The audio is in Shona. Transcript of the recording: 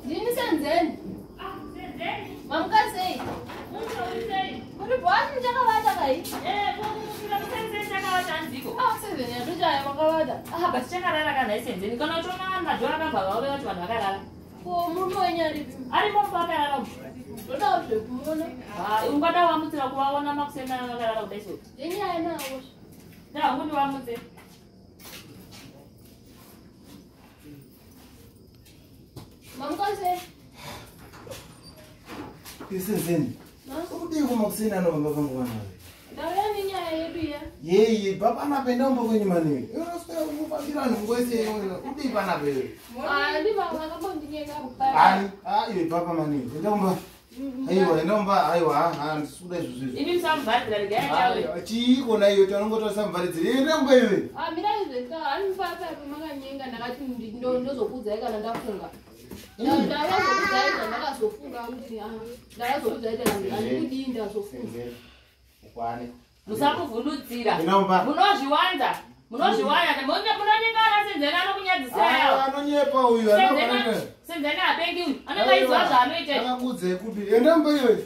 Dini senzeni? Mamkasi. Muri bwani chakavata kai? Senzeni yatochaya makavata. Basi chakarara kana isenzeni kana uchona madhoo akabva vave vati vanhu vakarara. Ko murume wenyari Arimo vakarara. ndoda zvekumuona. Ungada wamutsira kuvaona makusenda vakarara kudai so. Yenyaya nawo. Hangu ndiwamutse. Mamkasi. Senzeni. Ukudii kumakusena nobaba vangu vanawe. Ndauya nenyaya yedu iya. Yeye baba anapenda umbo kwenye mani. Unasikia kupambirana ngwese udii panape. Ndi vanhu vakambondinyeka kupara. Iwe baba mani. Ndomba. Aiwa, ndisuda izvo. Ini musamubvaridzira regai tawe. Chiko na iyo tanongota samubvaridzira. Ndomba iwe. Mira izveka ari mupapa pamakanyenga ndakati ndozokudza kana ndafunga. Ndakazokudza ita ndakazofunga kuti ndakazokudza ita andikudii ndazofunga. Ukwane. Musamuvhundudzira. Munozviwanza. Munozviwanya munonyengana senzeni anokunyadzisirayo. Anonyepa uyu Senzeni hapengi uyu. Anokaizwa zvaanoita. Akakudze kuti enda mba iwe.